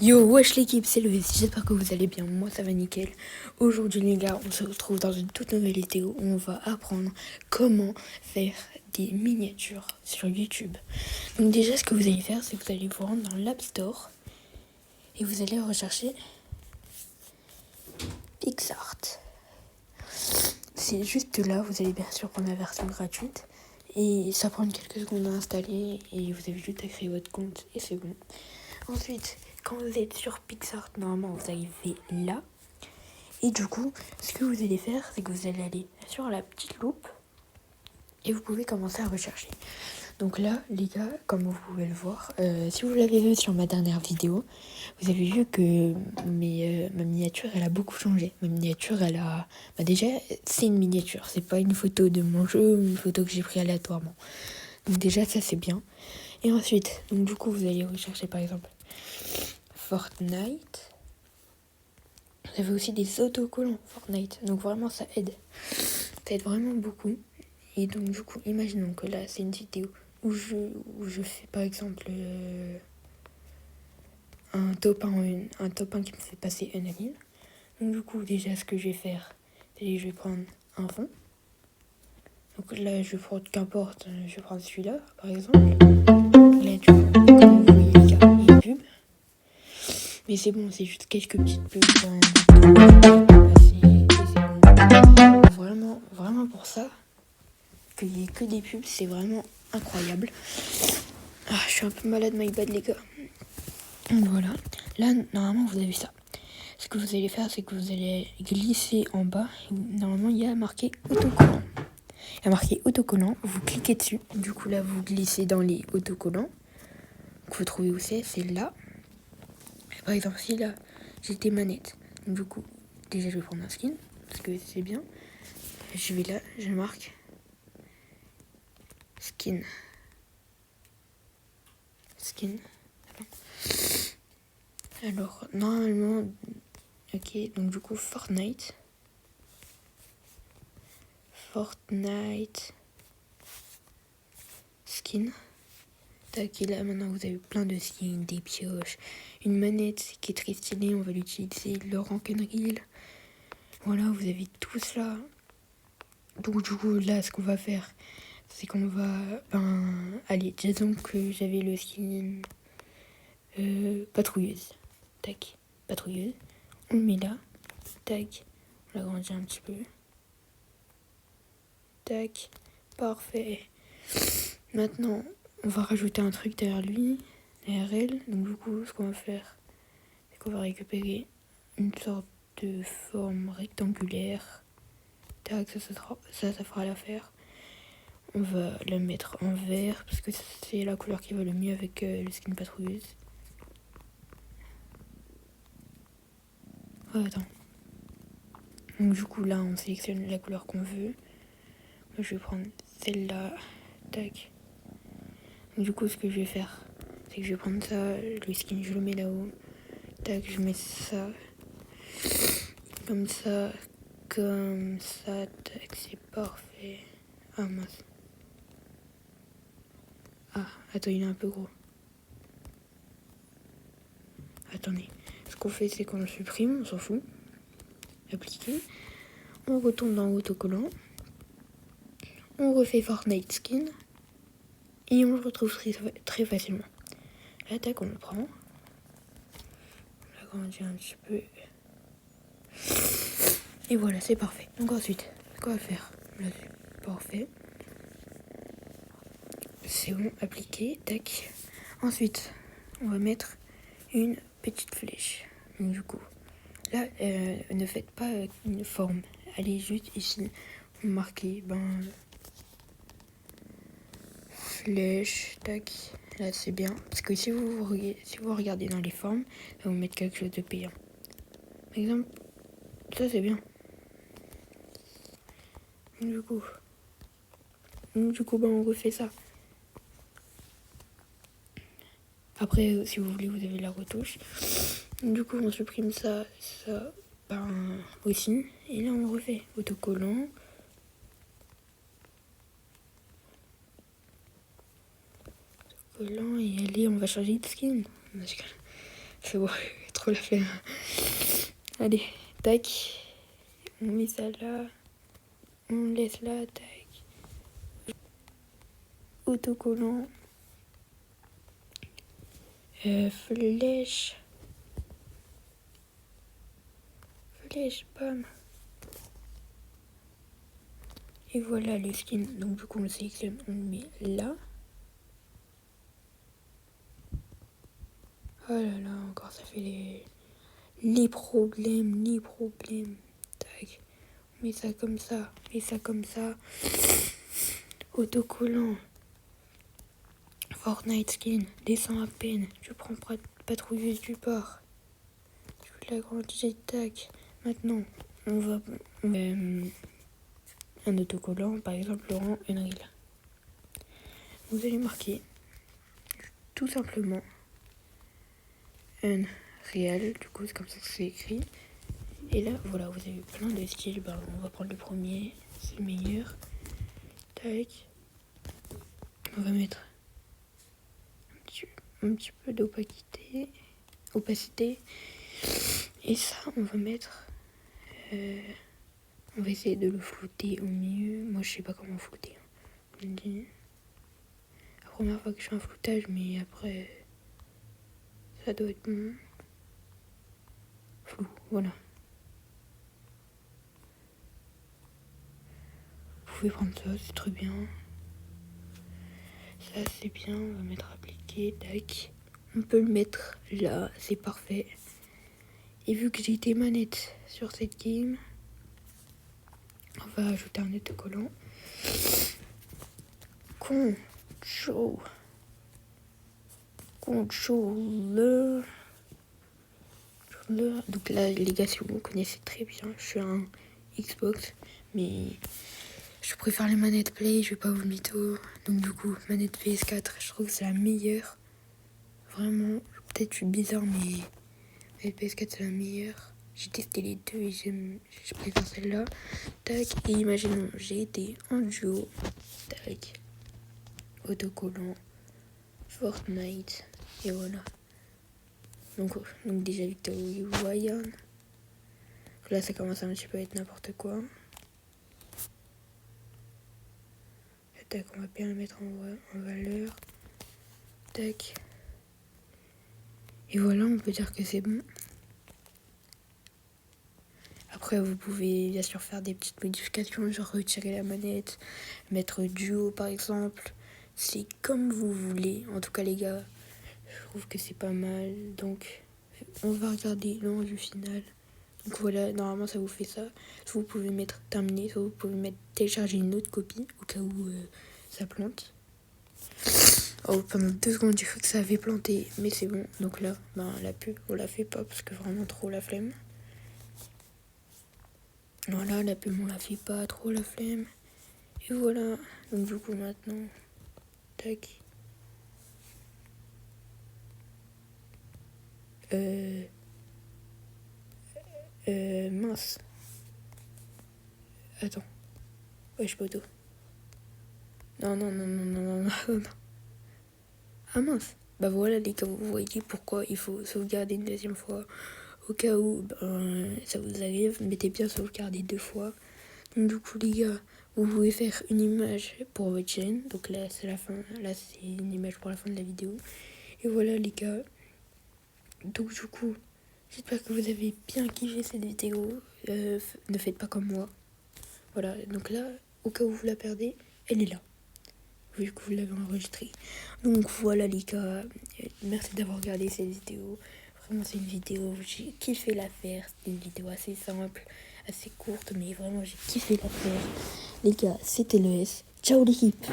Yo, wesh l'équipe, c'est Louis, j'espère que vous allez bien, moi ça va nickel. Aujourd'hui les gars, on se retrouve dans une toute nouvelle vidéo où on va apprendre comment faire des miniatures sur YouTube. Donc déjà ce que vous allez faire, c'est que vous allez vous rendre dans l'App Store et vous allez rechercher PixArt. C'est juste là, vous allez bien sûr prendre la version gratuite et ça prend quelques secondes à installer et vous avez juste à créer votre compte et c'est bon. Ensuite, quand vous êtes sur PixArt, normalement vous arrivez là. Et du coup, ce que vous allez faire, c'est que vous allez aller sur la petite loupe et vous pouvez commencer à rechercher. Donc là, les gars, comme vous pouvez le voir, si vous l'avez vu sur ma dernière vidéo, vous avez vu que ma miniature, elle a beaucoup changé. Ma miniature, elle a... Bah déjà, c'est une miniature, c'est pas une photo de mon jeu ou une photo que j'ai prise aléatoirement. Donc déjà, ça c'est bien. Et ensuite, donc du coup, vous allez rechercher par exemple Fortnite. Vous avez aussi des autocollants Fortnite, donc vraiment ça aide. Ça aide vraiment beaucoup. Et donc du coup, imaginons que là, c'est une vidéo où je fais par exemple un top 1 qui me fait passer Unreal. Donc du coup, déjà, ce que je vais faire, c'est que je vais prendre un fond. Donc là, je vais prendre, qu'importe, je vais prendre celui-là, par exemple. Là, du coup, comme vous voyez, les gars, il y a une pub. Mais c'est bon, c'est juste quelques petites pubs vraiment pour ça, qu'il n'y ait que des pubs, c'est vraiment incroyable. Ah, je suis un peu malade, my bad, les gars. Donc voilà, là, normalement, vous avez ça. Ce que vous allez faire, c'est que vous allez glisser en bas. Normalement, il y a marqué autocollant. Il y a marqué autocollant, vous cliquez dessus. Du coup, là, vous glissez dans les autocollants. Donc, vous trouvez où c'est là. Et par exemple, si là, j'ai des manettes. Donc, du coup, déjà, je vais prendre un skin, parce que c'est bien. Je vais là, je marque skin. Alors, normalement, ok, donc du coup, Fortnite, skin. Tac, et là, maintenant, vous avez plein de skins, des pioches, une manette qui est très stylée, on va l'utiliser, le rank and reel. Voilà, vous avez tout cela. Donc, du coup, là, ce qu'on va faire, c'est qu'on va, allez, disons que j'avais le skin patrouilleuse. Tac, patrouilleuse. On le met là. Tac, on l'agrandit un petit peu. Tac, parfait. Maintenant, on va rajouter un truc derrière lui, derrière elle. Donc du coup, ce qu'on va faire, c'est qu'on va récupérer une sorte de forme rectangulaire. Tac, ça fera l'affaire. On va la mettre en vert, parce que c'est la couleur qui va le mieux avec le skin patrouilleuse. Oh, attends. Donc du coup, là, on sélectionne la couleur qu'on veut. Moi, je vais prendre celle-là. Tac. Donc, du coup, ce que je vais faire, c'est que je vais prendre ça, le skin, je le mets là-haut. Tac, je mets ça. Comme ça. Tac, c'est parfait. Ah mince. Ah, attends, il est un peu gros. Attendez. Ce qu'on fait, c'est qu'on le supprime, on s'en fout. Appliquer. On retourne dans autocollant. On refait Fortnite skin. Et on le retrouve très facilement. Là, tac, on le prend. On l'agrandit un petit peu. Et voilà, c'est parfait. Donc ensuite, ce qu'on va faire, là, c'est parfait. C'est bon, appliqué, tac. Ensuite, on va mettre une petite flèche. Donc du coup, là, ne faites pas une forme. Allez juste ici, marquez, flèche, tac. Là, c'est bien. Parce que si vous regardez dans les formes, ça va vous mettre quelque chose de payant. Par exemple, ça c'est bien. Du coup, on refait ça. Après, si vous voulez, vous avez la retouche. Du coup, on supprime ça aussi. Et là, on refait autocollant. Et allez, on va changer de skin. C'est bon, trop la flemme. Allez, tac. On met ça là. On laisse là, tac. Autocollant. Flèche. Flèche, bam. Et voilà le skin. Donc du coup on le sélectionne, on le met là. Oh là là, encore ça fait les problèmes. Tac. On met ça comme ça. Et ça comme ça. Autocollant. Fortnite skin. Descends à peine. Je prends patrouilleuse du port. Je l'agrandis, tac. Maintenant, on va... un autocollant, par exemple Laurent Henry. Vous allez marquer tout simplement un réel, du coup c'est comme ça que c'est écrit. Et là voilà, vous avez plein de styles. On va prendre le premier, c'est le meilleur. Tac. On va mettre un petit peu d'opacité. Et ça, on va mettre... on va essayer de le flouter au milieu. Moi je sais pas comment flouter. La première fois que je fais un floutage, mais après ça doit être bon. Flou, voilà. Vous pouvez prendre ça, c'est très bien. Ça c'est bien, on va mettre appliqué, tac. On peut le mettre là, c'est parfait. Et vu que j'ai des manettes sur cette game, on va ajouter un autocollant. Controller. Donc là, les gars, si vous me connaissez très bien, je suis un Xbox, mais je préfère les manettes Play, je vais pas vous mytho. Donc du coup, manette PS4, je trouve que c'est la meilleure. Vraiment, peut-être je suis bizarre, mais la PS4 c'est la meilleure. J'ai testé les deux et je préfère celle-là. Tac, et imaginons, j'ai été en duo. Tac, autocollant, Fortnite, et voilà. Donc déjà Victory Ryan. Là ça commence un petit peu à être n'importe quoi. Tac, on va bien le mettre en valeur. Tac. Et voilà, on peut dire que c'est bon. Après, vous pouvez bien sûr faire des petites modifications, genre retirer la manette, mettre duo par exemple. C'est comme vous voulez. En tout cas, les gars, je trouve que c'est pas mal. Donc, on va regarder le rendu final. Donc voilà, normalement ça vous fait ça. Soit vous pouvez mettre terminé, soit vous pouvez mettre télécharger une autre copie au cas où ça plante. Oh, pendant 2 secondes j'ai cru que ça avait planté, mais c'est bon. Donc là, la pub on la fait pas parce que vraiment trop la flemme. Voilà, la pub on la fait pas, trop la flemme. Et voilà, donc du coup maintenant, tac. Mince. Attends. Wesh poteau. Non. Ah mince. Bah voilà les gars, vous voyez pourquoi il faut sauvegarder une deuxième fois. Au cas où ça vous arrive, mettez bien sauvegarder 2 fois. Donc du coup les gars, vous pouvez faire une image pour votre chaîne. Donc là c'est la fin, là c'est une image pour la fin de la vidéo. Et voilà les gars. Donc du coup, j'espère que vous avez bien kiffé cette vidéo. Ne faites pas comme moi. Voilà, donc là, au cas où vous la perdez, elle est là. Vu que vous l'avez enregistrée. Donc voilà les gars, merci d'avoir regardé cette vidéo. Vraiment c'est une vidéo, j'ai kiffé la faire. C'est une vidéo assez simple, assez courte, mais vraiment j'ai kiffé la faire. Les gars, c'était le S. Ciao l'équipe.